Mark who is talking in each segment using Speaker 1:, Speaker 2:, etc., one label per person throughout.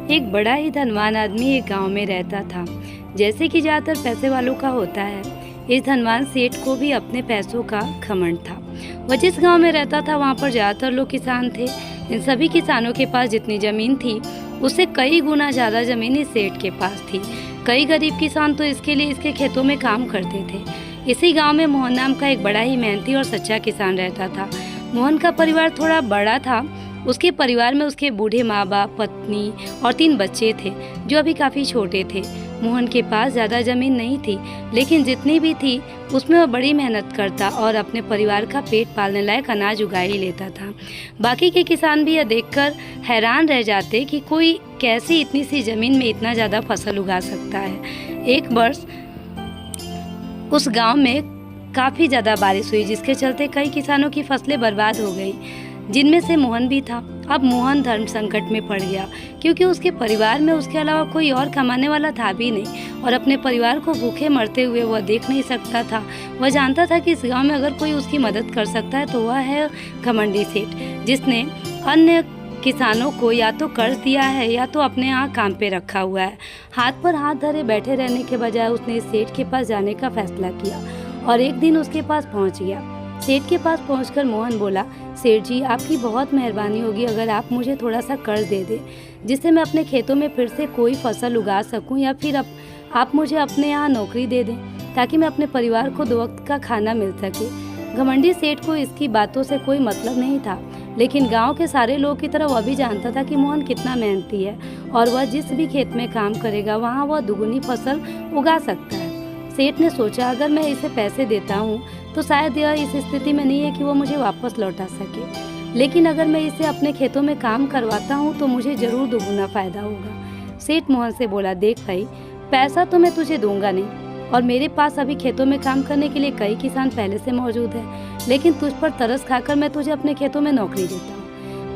Speaker 1: एक बड़ा ही धनवान आदमी एक गांव में रहता था। जैसे कि ज़्यादातर पैसे वालों का होता है, इस धनवान सेठ को भी अपने पैसों का घमंड था। वह जिस गांव में रहता था वहां पर ज़्यादातर लोग किसान थे। इन सभी किसानों के पास जितनी ज़मीन थी उससे कई गुना ज़्यादा ज़मीन इस सेठ के पास थी। कई गरीब किसान तो इसके लिए इसके खेतों में काम करते थे। इसी गाँव में मोहन नाम का एक बड़ा ही मेहनती और सच्चा किसान रहता था। मोहन का परिवार थोड़ा बड़ा था। उसके परिवार में उसके बूढ़े माँ बाप, पत्नी और 3 बच्चे थे जो अभी काफ़ी छोटे थे। मोहन के पास ज़्यादा ज़मीन नहीं थी, लेकिन जितनी भी थी उसमें वह बड़ी मेहनत करता और अपने परिवार का पेट पालने लायक अनाज उगा ही लेता था। बाकी के किसान भी यह देखकर हैरान रह जाते कि कोई कैसे इतनी सी ज़मीन में इतना ज़्यादा फसल उगा सकता है। एक वर्ष उस गांव में काफ़ी ज़्यादा बारिश हुई, जिसके चलते कई किसानों की फसलें बर्बाद हो गई, जिनमें से मोहन भी था। अब मोहन धर्म संकट में पड़ गया, क्योंकि उसके परिवार में उसके अलावा कोई और कमाने वाला था भी नहीं और अपने परिवार को भूखे मरते हुए वह देख नहीं सकता था। वह जानता था कि इस गांव में अगर कोई उसकी मदद कर सकता है तो वह है घमंडी सेठ, जिसने अन्य किसानों को या तो कर्ज दिया है या तो अपने यहाँ काम पे रखा हुआ है। हाथ पर हाथ धरे बैठे रहने के बजाय उसने इस सेठ के पास जाने का फैसला किया और एक दिन उसके पास पहुँच गया। सेठ के पास पहुंचकर मोहन बोला, सेठ जी, आपकी बहुत मेहरबानी होगी अगर आप मुझे थोड़ा सा कर्ज दे दें, जिससे मैं अपने खेतों में फिर से कोई फसल उगा सकूं, या फिर आप मुझे अपने यहाँ नौकरी दे दें ताकि मैं अपने परिवार को 2 वक्त का खाना मिल सके। घमंडी सेठ को इसकी बातों से कोई मतलब नहीं था, लेकिन गांव के सारे लोगों की तरह वह भी जानता था कि मोहन कितना मेहनती है और वह जिस भी खेत में काम करेगा वहाँ वह दुगुनी फसल उगा सकता है। सेठ ने सोचा, अगर मैं इसे पैसे देता हूँ तो शायद यह इस स्थिति में नहीं है कि वो मुझे वापस लौटा सके, लेकिन अगर मैं इसे अपने खेतों में काम करवाता हूँ तो मुझे जरूर दुगुना फायदा होगा। सेठ मोहन से बोला, देख भाई, पैसा तो मैं तुझे दूंगा नहीं और मेरे पास अभी खेतों में काम करने के लिए कई किसान पहले से मौजूद हैं, लेकिन तुझ पर तरस खाकर मैं तुझे अपने खेतों में नौकरी देता हूँ,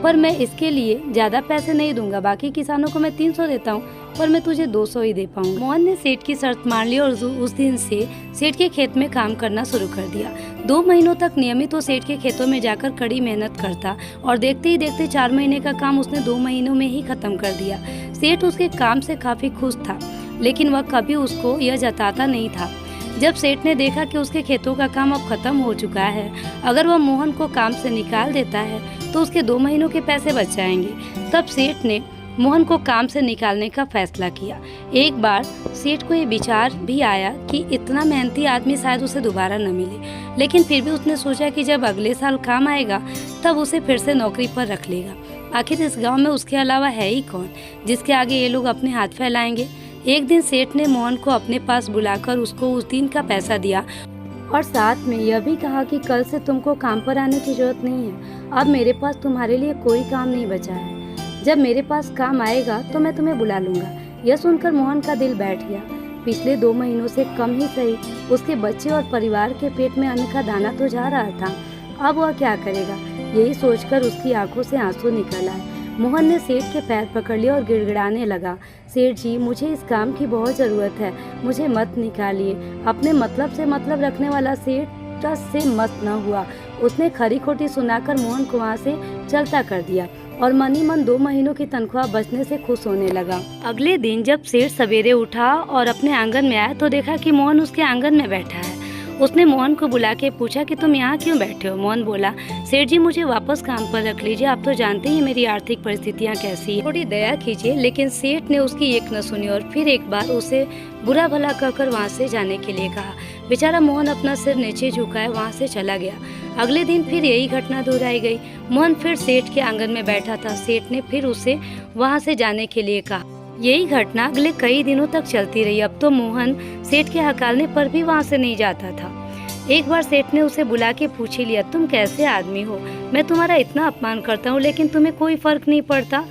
Speaker 1: पर मैं इसके लिए ज़्यादा पैसे नहीं दूंगा। बाकी किसानों को मैं 300 देता हूँ, पर मैं तुझे 200 ही दे पाऊंगा। मोहन ने सेठ की शर्त मान ली और उस दिन से सेठ के खेत में काम करना शुरू कर दिया। 2 महीनों तक नियमित वो सेठ के खेतों में जाकर कड़ी मेहनत करता और देखते ही देखते 4 महीने का काम उसने 2 महीनों में ही खत्म कर दिया। सेठ उसके काम से काफी खुश था, लेकिन वह कभी उसको यह जताता नहीं था। जब सेठ ने देखा कि उसके खेतों का काम अब खत्म हो चुका है, अगर वह मोहन को काम से निकाल देता है तो उसके 2 महीनों के पैसे बच जाएंगे, तब सेठ ने मोहन को काम से निकालने का फैसला किया। एक बार सेठ को ये विचार भी आया कि इतना मेहनती आदमी शायद उसे दोबारा न मिले, लेकिन फिर भी उसने सोचा कि जब अगले साल काम आएगा तब उसे फिर से नौकरी पर रख लेगा। आखिर इस गांव में उसके अलावा है ही कौन जिसके आगे ये लोग अपने हाथ फैलाएंगे। एक दिन सेठ ने मोहन को अपने पास बुलाकर उसको उस दिन का पैसा दिया और साथ में यह भी कहा कि कल से तुमको काम पर आने की जरूरत नहीं है। अब मेरे पास तुम्हारे लिए कोई काम नहीं बचा है। जब मेरे पास काम आएगा तो मैं तुम्हें बुला लूंगा। यह सुनकर मोहन का दिल बैठ गया। पिछले 2 महीनों से कम ही सही उसके बच्चे और परिवार के पेट में अन्न का दाना तो जा रहा था, अब वह क्या करेगा, यही सोचकर उसकी आंखों से आंसू निकल आए। मोहन ने सेठ के पैर पकड़ लिया और गिड़गिड़ाने लगा, सेठ जी, मुझे इस काम की बहुत ज़रूरत है, मुझे मत निकालिए। अपने मतलब से मतलब रखने वाला सेठ से मत न हुआ। उसने खरी खोटी सुनाकर मोहन को वहाँ से चलता कर दिया और मनी मन 2 महीनों की तनख्वाह बचने से खुश होने लगा। अगले दिन जब सेठ सवेरे उठा और अपने आंगन में आया तो देखा कि मोहन उसके आंगन में बैठा है। उसने मोहन को बुला के पूछा कि तुम यहाँ क्यों बैठे हो। मोहन बोला, सेठ जी, मुझे वापस काम पर रख लीजिए, आप तो जानते ही मेरी आर्थिक परिस्थितियाँ कैसी है, थोड़ी दया कीजिए। लेकिन सेठ ने उसकी एक न सुनी और फिर एक बार उसे बुरा भला कहकर वहाँ से जाने के लिए कहा। बेचारा मोहन अपना सिर नीचे झुकाए वहाँ से चला गया। अगले दिन फिर यही घटना दोहराई गई। मोहन फिर सेठ के आंगन में बैठा था। सेठ ने फिर उसे वहाँ से जाने के लिए कहा। यही घटना अगले कई दिनों तक चलती रही। अब तो मोहन सेठ के हकालने पर भी वहाँ से नहीं जाता था। एक बार सेठ ने उसे बुला के पूछ ही लिया, तुम कैसे आदमी हो, मैं तुम्हारा इतना अपमान करता हूँ लेकिन तुम्हें कोई फर्क नहीं पड़ता।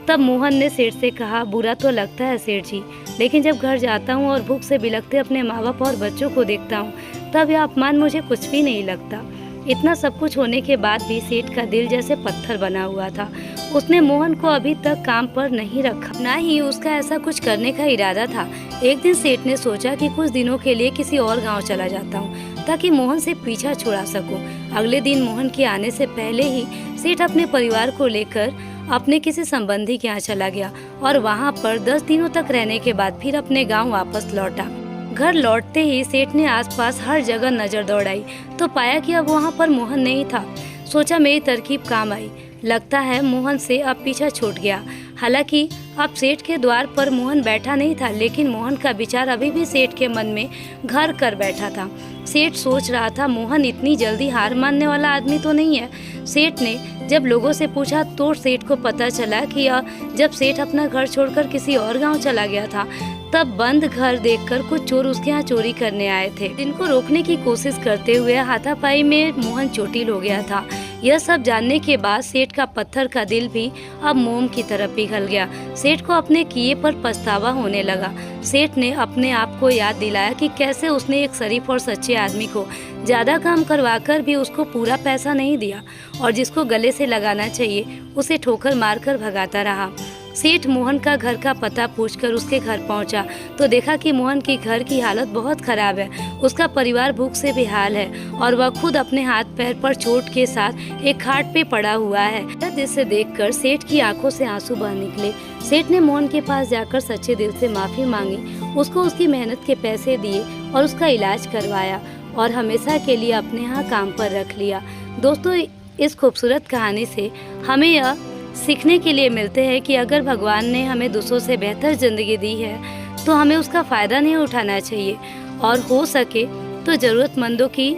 Speaker 1: तब मोहन ने सेठ से कहा, बुरा तो लगता है सेठ जी, लेकिन जब घर जाता हूँ और भूख से बिलखते अपने माँ बाप और बच्चों को देखता हूँ तब यह अपमान मुझे कुछ भी नहीं लगता। इतना सब कुछ होने के बाद भी सेठ का दिल जैसे पत्थर बना हुआ था। उसने मोहन को अभी तक काम पर नहीं रखा, ना ही उसका ऐसा कुछ करने का इरादा था। एक दिन सेठ ने सोचा कि कुछ दिनों के लिए किसी और गांव चला जाता हूँ ताकि मोहन से पीछा छुड़ा सकूं। अगले दिन मोहन के आने से पहले ही सेठ अपने परिवार को लेकर अपने किसी संबंधी के यहाँ चला गया और वहाँ पर 10 दिनों तक रहने के बाद फिर अपने गांव वापस लौटा। घर लौटते ही सेठ ने आसपास हर जगह नजर दौड़ाई तो पाया कि अब वहाँ पर मोहन नहीं था। सोचा मेरी तरकीब काम आई, लगता है मोहन से अब पीछा छूट गया। हालांकि अब सेठ के द्वार पर मोहन बैठा नहीं था, लेकिन मोहन का विचार अभी भी सेठ के मन में घर कर बैठा था। सेठ सोच रहा था मोहन इतनी जल्दी हार मानने वाला आदमी तो नहीं है। सेठ ने जब लोगों से पूछा तो सेठ को पता चला कि जब सेठ अपना घर छोड़कर किसी और गांव चला गया था तब बंद घर देखकर कुछ चोर उसके यहाँ चोरी करने आए थे, जिनको रोकने की कोशिश करते हुए हाथापाई में मोहन चोटिल हो गया था। यह सब जानने के बाद सेठ का पत्थर का दिल भी अब मोम की तरह पिघल गया। सेठ को अपने किए पर पछतावा होने लगा। सेठ ने अपने आप को याद दिलाया कि कैसे उसने एक शरीफ और सच्चे आदमी को ज़्यादा काम करवाकर भी उसको पूरा पैसा नहीं दिया और जिसको गले से लगाना चाहिए उसे ठोकर मारकर भगाता रहा। सेठ मोहन का घर का पता पूछकर उसके घर पहुंचा तो देखा कि मोहन के घर की हालत बहुत खराब है। उसका परिवार भूख से बेहाल है और वह खुद अपने हाथ पैर पर चोट के साथ एक खाट पे पड़ा हुआ है। जिसे देखकर सेठ की आंखों से आंसू बह निकले। सेठ ने मोहन के पास जाकर सच्चे दिल से माफी मांगी, उसको उसकी मेहनत के पैसे दिए और उसका इलाज करवाया और हमेशा के लिए अपने यहाँ काम पर रख लिया। दोस्तों, इस खूबसूरत कहानी से हमें यह सीखने के लिए मिलते हैं कि अगर भगवान ने हमें दूसरों से बेहतर ज़िंदगी दी है तो हमें उसका फ़ायदा नहीं उठाना चाहिए और हो सके तो ज़रूरतमंदों की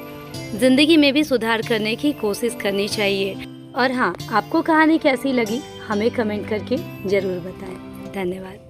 Speaker 1: ज़िंदगी में भी सुधार करने की कोशिश करनी चाहिए। और हाँ, आपको कहानी कैसी लगी हमें कमेंट करके ज़रूर बताएं। धन्यवाद।